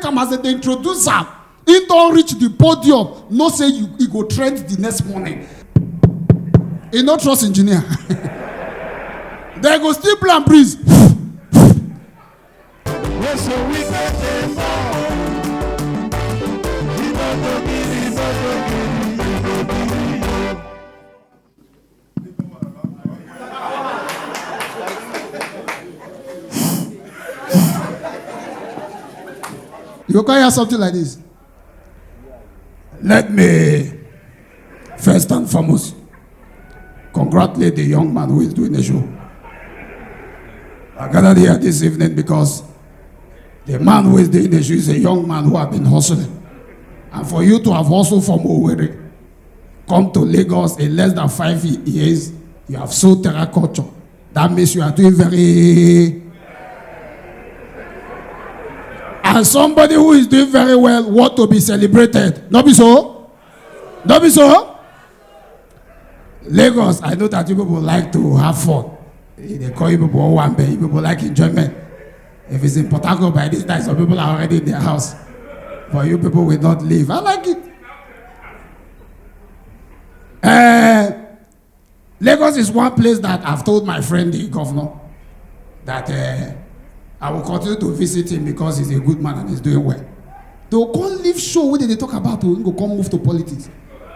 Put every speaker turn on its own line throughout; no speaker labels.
am as they introduce am. He don't reach the podium. No say he go trend the next morning. He no trust engineer. They go still play and breeze. You can hear something like this. Let me first and foremost congratulate the young man who is doing the show. I gathered here this evening because the man who is doing the show is a young man who has been hustling. And for you to have hustled from Owerri, come to Lagos in less than 5 years, you have sold terracotta. That means you are doing very... And somebody who is doing very well want to be celebrated. Not be so? Not be so? Lagos, I know that you people like to have fun. They call you people one day. You people like enjoyment. If it's in Port Harcourt by this time, some people are already in their house. But you people will not leave. I like it. Lagos is one place that I've told my friend, the governor, that I will continue to visit him because he's a good man and he's doing well. They will come leave show where they talk about to go come move to politics.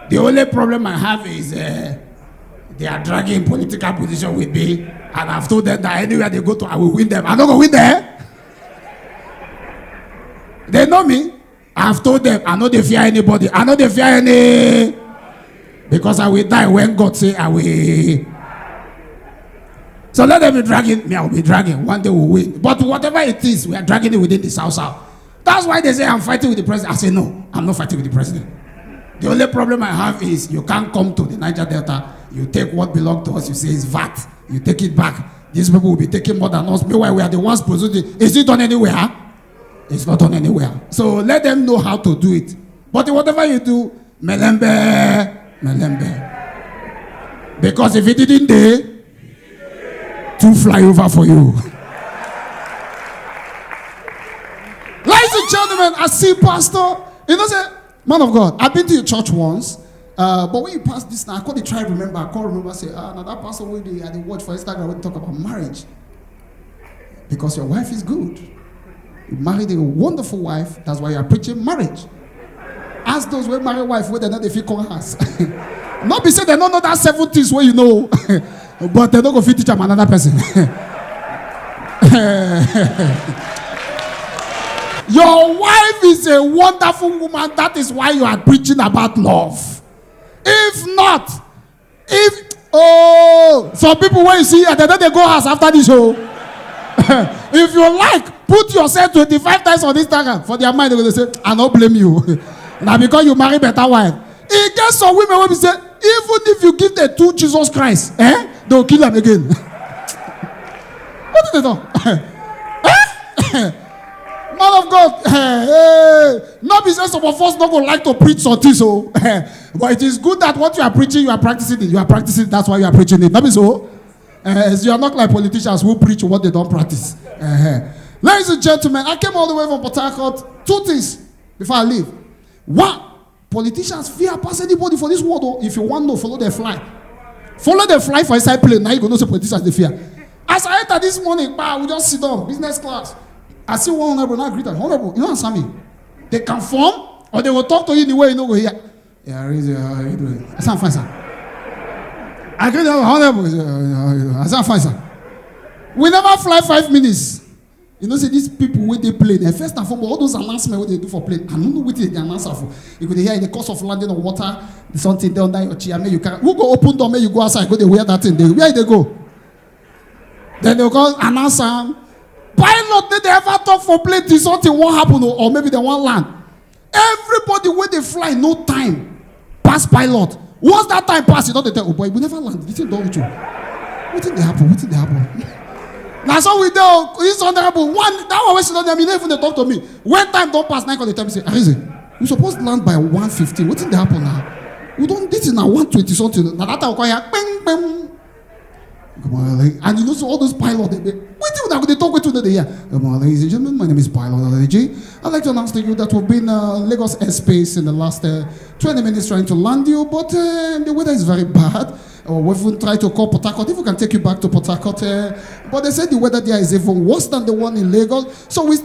The only problem I have is they are dragging political position with me, and I've told them that anywhere they go to, I will win them. I'm not going to win there. They know me. I've told them I know they fear anybody. I know they fear any, because I will die when God say I will. So let them be dragging me. I will be dragging. One day we'll win. But whatever it is, we are dragging it within the South. That's why they say I'm fighting with the president. I say no, I'm not fighting with the president. The only problem I have is you can't come to the Niger Delta. You take what belongs to us. You say it's VAT. You take it back. These people will be taking more than us. Meanwhile, we are the ones producing. Is it done anywhere? It's not done anywhere. So let them know how to do it. But whatever you do, melembe. Because if it didn't do, two fly over for you. Ladies and gentlemen, I see pastor. You know, say, man of God, I've been to your church once. But when you pass this now, I can't try to remember. I can't remember. Say, now that pastor will be at the watch for Instagram when talk about marriage. Because your wife is good. You married a wonderful wife. That's why you are preaching marriage. Ask those who marry wife whether or not they feel coerced. Not be said they don't know that 7 things where you know, but they don't go fit teach them another person. Your wife is a wonderful woman. That is why you are preaching about love. If not, some people when you see, they go house after this show. If you like, put yourself 25 times on Instagram. For their mind, they will say, I don't blame you. Now because you marry better wife. It gets some women when we say, even if you give them to Jesus Christ, they will kill them again. What did they do? Man of God, not because some of us not going to like to preach something, so, but it is good that what you are preaching, you are practicing it. You are practicing it, that's why you are preaching it. Not be so. You are not like politicians who preach what they don't practice. Ladies and gentlemen, I came all the way from Port Harcourt. 2 things before I leave. 1, politicians fear pass anybody for this world. If you want to follow their fly. Follow the fly for inside plane. Now you go know say politicians they fear. As I enter this morning, we just sit down, business class. I see one honorable, now greet them. Honorable, you know answer me. They can form, or they will talk to you in the way you know go here. Yeah, Rizzy, how are you doing? I sound fine, sir. I greet them, honorable. I sound fine, sir. We never fly 5 minutes. You know, say these people when they play, they first and foremost, all those announcements what they do for plane, I don't know what they announce for. You could hear in the course of landing on water, something there under your chair, you can who go open door, you go outside, go they wear that thing. Where they go? Then they'll go announce pilot, did they ever talk for plane till something won't happen or maybe they won't land? Everybody when they fly, no time. Pass pilot. Once that time pass, you know they tell, oh boy, we never land. This thing don't with you. What did they happen? What did they happen? Now so we do, it's honorable. One, that one was not there, even they talk to me. When time don't pass, 9 o'clock, they tell me, say, Arize, we supposed to land by 1:15. What did they happen now? We don't, this is now 1:20 something. Now that time, bang, bang. Good morning. And you know, so all those pilots, they talk with you today. Yeah. Good morning, ladies and gentlemen. My name is Pilot LG. I'd like to announce to you that we've been Lagos airspace in the last 20 minutes trying to land you, but the weather is very bad. We've tried to call Port Harcourt, if we can take you back to Port Harcourt, but they said the weather there is even worse than the one in Lagos. So we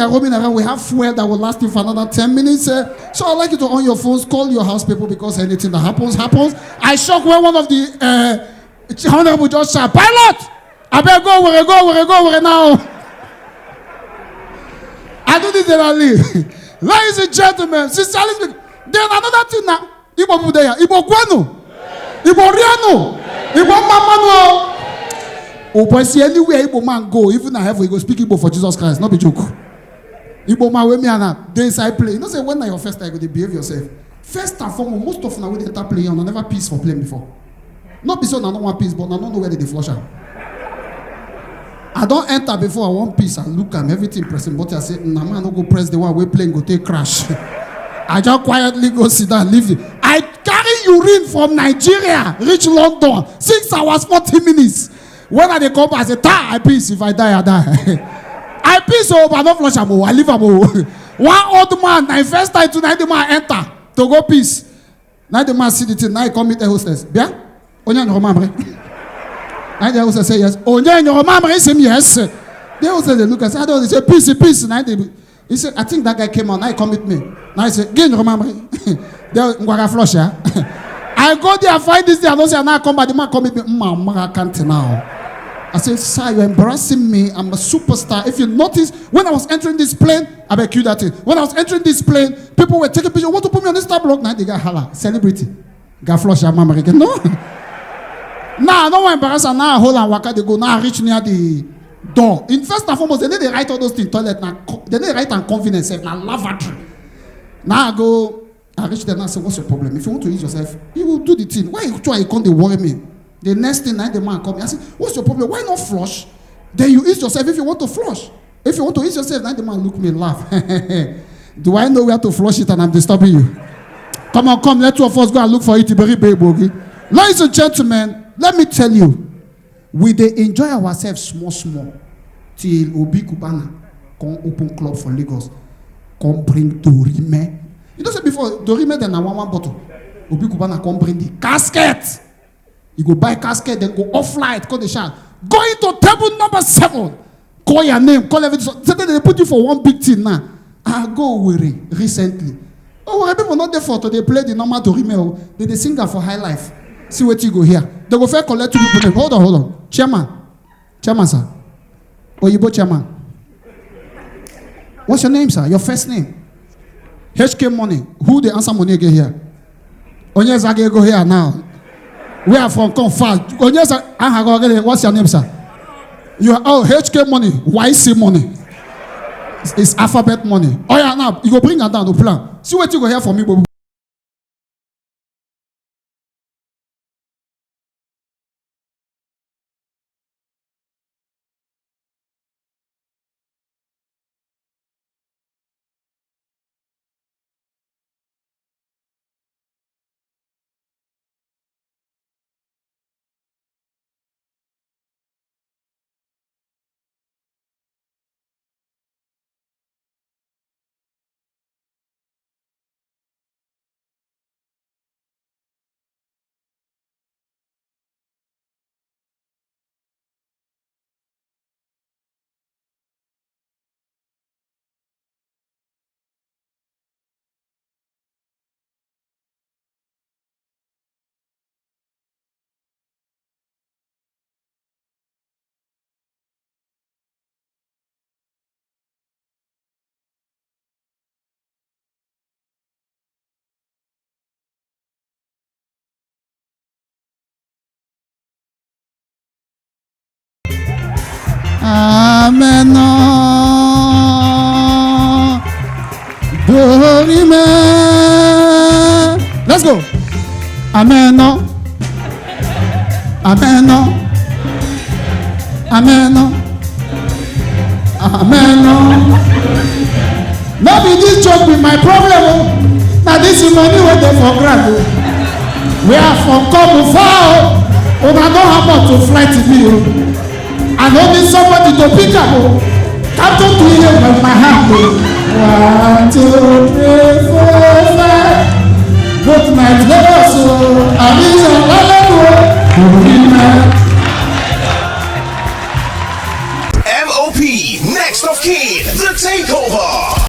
are roaming around. We have fuel that will last you for another 10 minutes. So I'd like you to on your phones, call your house people, because anything that happens. I shock when one of the honorable just shout, "Pilot! I better go where now." I do this and I leave. Ladies and gentlemen, sincerely speaking, then another thing now. Igbo people there, Igbo Guano. Igbo Riano, Igbo Mamano. Oh, boy, see anywhere Igbo man go, even in heaven, he go speak Igbo for Jesus Christ, not be joke. Igbo man, when me and days I play. You know, say when na your first time, you go behave yourself. First and foremost, most of them when they enter playing, I never peace for playing before. Not be so I don't want peace, but I don't know where they flush out. I don't enter before I want peace. I look at everything pressing, but I say, nah man, no go press the one we playing, go take crash. I just quietly go sit down, leave it. I carry urine from Nigeria, reach London, 6 hours, 40 minutes. When I come back, I say, I peace. If I die, I die. I peace, but I don't flush. I leave. One old man, my first time tonight, the man enter to go peace. Now the man see the thing, now he come meet the hostess. Bien? Onya no mamre. Now the hostess say yes. Onya no mamre, say yes. The hostess they look and say, I don't say peace. Now he said, I think that guy came out. Now he come with me. Now he said, get your mamre. There, I'm flush. I go there, find this day. I don't say, now come back. The man come with me. I can't now. I said, sir, you're embarrassing me. I'm a superstar. If you notice, when I was entering this plane, I beg you that thing. When I was entering this plane, people were taking pictures. Want to put me on this star block? Now they got holla. Celebrity. Got flush your mama again. No. Now, I don't want to embarrass her. Now I hold and waka. They go. Now I reach near the door. In first and foremost, they need to write all those things. Toilet. Now, they need to write and convenience. Now lavatory. Now I go. I reach there and I say, what's your problem? If you want to use yourself, you will do the thing. Why you try? You can't worry me. The next thing, the man come. I say, what's your problem? Why not flush? Then you eat yourself if you want to flush. If you want to eat yourself, the man look me and laugh. Do I know where to flush it and I'm disturbing you? Come, let two of us go and look for it. Ladies and gentlemen, let me tell you, we dey enjoy ourselves small, till Obi Kubana come open club for Lagos, come bring Dorime. You know, say before, Dorime then one bottle. Obi Kubana come bring the casket. You go buy casket, then go off flight, call the shot. Go into table number 7. Call your name, call everything. So they put you for one big thing now. I go worry recently. Oh, people not there for to they play the normal to email. They sing that for high life. See what you go here. They go fair collect 2 people. Hold on. Chairman, sir. Oyibo chairman. What's your name, sir? Your first name? HK Money. Who the answer money get here? Onyezage go here now. We are from come fast. What's your name, sir? You are HK Money, YC Money. It's alphabet money. Oh yeah, now you go bring her down to plan. See what you go here for me, baby. Amen. Let's go. Amen. Amen. Amen. Amen. Maybe this joke be my problem. Now this is money where they for grant. We are from Kobufa. Una no happen to fly to me, oh. I don't need somebody to pick up, oh. Come to you with my hand, oh. 1, 2, 3, 4, 5. Good night, let us, oh. I need some
M.O.P. Next of Kin, the takeover.